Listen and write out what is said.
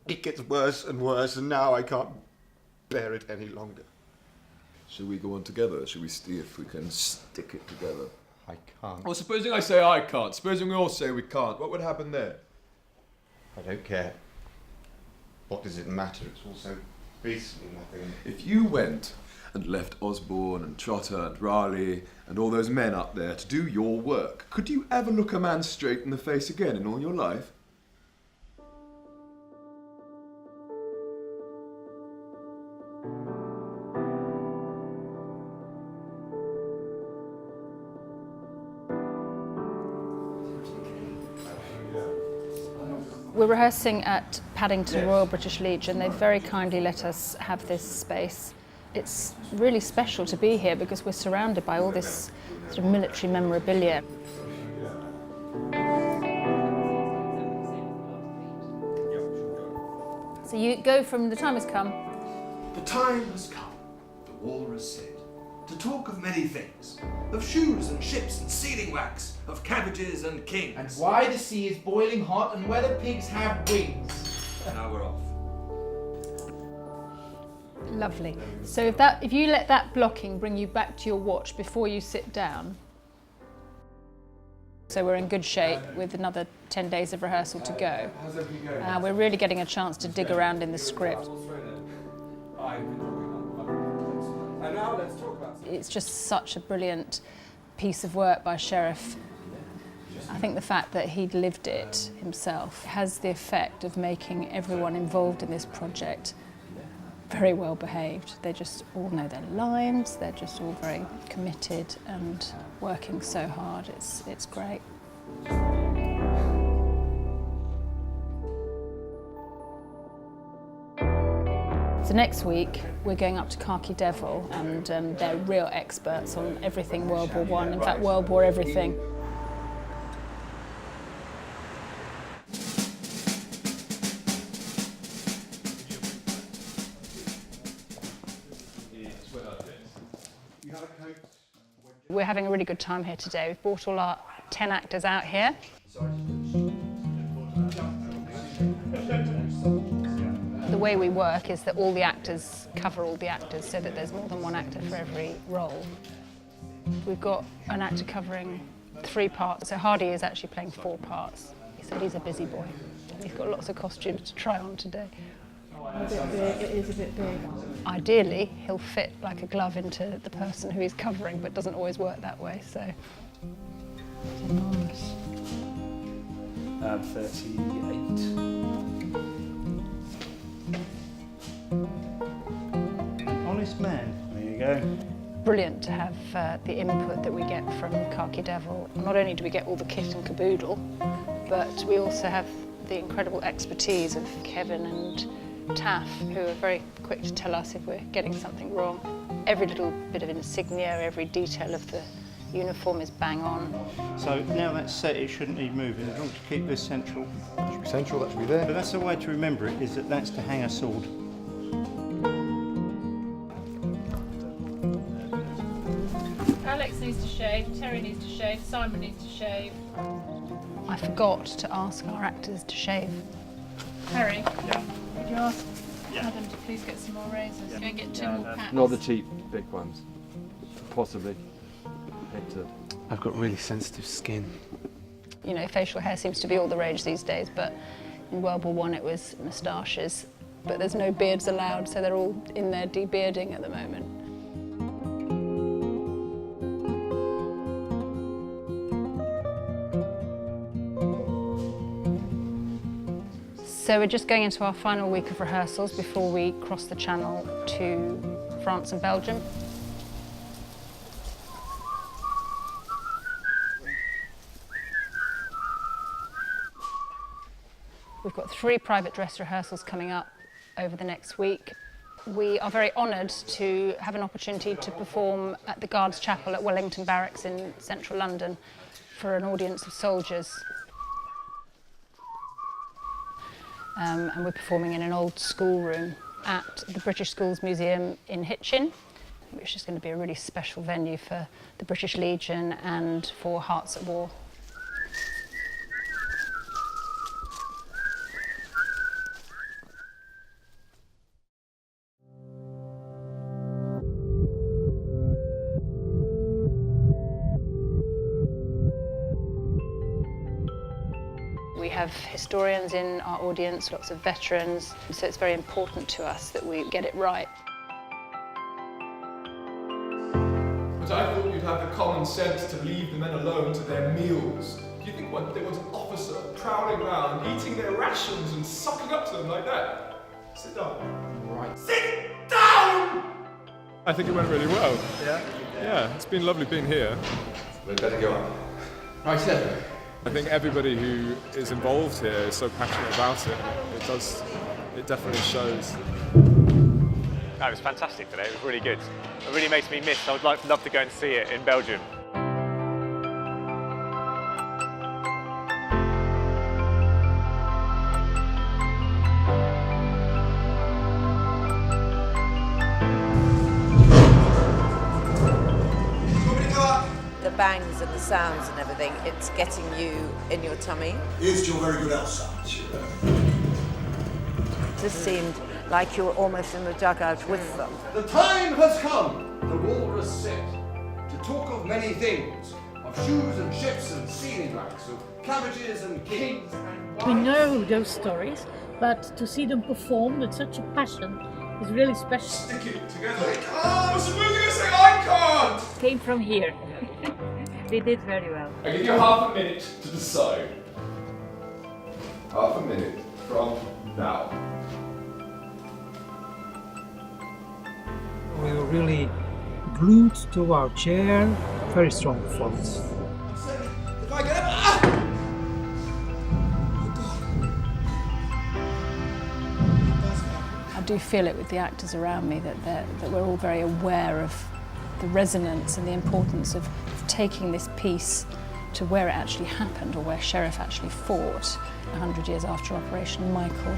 It gets worse and worse, and now I can't bear it any longer. Shall we go on together? Shall we see if we can stick it together? I can't. Well, supposing I say I can't, supposing we all say we can't, what would happen there? I don't care. What does it matter? It's all so beastly nothing. If you went and left Osborne and Trotter and Raleigh and all those men up there to do your work, could you ever look a man straight in the face again in all your life? We're rehearsing at Paddington Royal British Legion. They've very kindly let us have this space. It's really special to be here because we're surrounded by all this sort of military memorabilia. So you go from the time has come. The time has come, the walrus said, to talk of many things, of shoes and ships and sealing wax, of cabbages and kings. And why the sea is boiling hot and whether pigs have wings. Now we're off. Lovely. So if you let that blocking bring you back to your watch before you sit down. So we're in good shape with another 10 days of rehearsal to go. We're really getting a chance to dig around in the script. It's just such a brilliant piece of work by Sherriff. I think the fact that he'd lived it himself has the effect of making everyone involved in this project very well behaved. They just all know their lines, they're just all very committed and working so hard. It's great. So next week we're going up to Khaki Devil, and they're real experts on everything World War I, in fact World War everything. We're having a really good time here today. We've brought all our 10 actors out here. The way we work is that all the actors cover all the actors so that there's more than one actor for every role. We've got an actor covering 3 parts, so Hardy is actually playing 4 parts. He said he's a busy boy. He's got lots of costumes to try on today. A bit big, it is a bit big. Ideally, he'll fit like a glove into the person who he's covering, but it doesn't always work that way, so. It's enormous. 38. Honest man. There you go. Brilliant to have the input that we get from Khaki Devil. Not only do we get all the kit and caboodle, but we also have the incredible expertise of Kevin and Taff, who are very quick to tell us if we're getting something wrong. Every little bit of insignia, every detail of the uniform is bang on. So now that's set, it shouldn't need moving. As long as you keep this central. That should be central, that should be there. But that's the way to remember it, is that that's to hang a sword. Alex needs to shave, Terry needs to shave, Simon needs to shave. I forgot to ask our actors to shave. Harry, could you ask Adam to please get some more razors? Go and get 2 more packs. Not the cheap big ones, possibly. I've got really sensitive skin. You know, facial hair seems to be all the rage these days, but in World War I it was moustaches. But there's no beards allowed, so they're all in there de-bearding at the moment. So we're just going into our final week of rehearsals before we cross the channel to France and Belgium. We've got 3 private dress rehearsals coming up over the next week. We are very honoured to have an opportunity to perform at the Guards Chapel at Wellington Barracks in central London for an audience of soldiers. And we're performing in an old schoolroom at the British Schools Museum in Hitchin, which is going to be a really special venue for the British Legion and for Hearts at War. have historians in our audience, lots of veterans, so it's very important to us that we get it right. But I thought you'd have the common sense to leave the men alone to their meals. Do you think they want an officer prowling around, eating their rations and sucking up to them like that? Sit down. Right. Sit down! I think it went really well. Yeah? Yeah, it's been lovely being here. We'd better go up. Right, so. I think everybody who is involved here is so passionate about it. It definitely shows. It was fantastic today, it was really good. It really makes me miss, I would love to go and see it in Belgium. The bangs and the sounds and everything, it's getting you in your tummy. Here's your very good Elsa. This seemed like you were almost in the dugout with them. The time has come, the walrus said, to talk of many things, of shoes and ships and sealing racks, of cabbages and kings. We know those stories, but to see them performed with such a passion is really special. Stick it together. I can't! I was supposed to say I can't! Came from here. They did very well. I give you half a minute to decide. Half a minute from now. We were really glued to our chair. Very strong performance. If I get up, I do feel it with the actors around me that we're all very aware of the resonance and the importance of taking this piece to where it actually happened or where Sherriff actually fought 100 years after Operation Michael.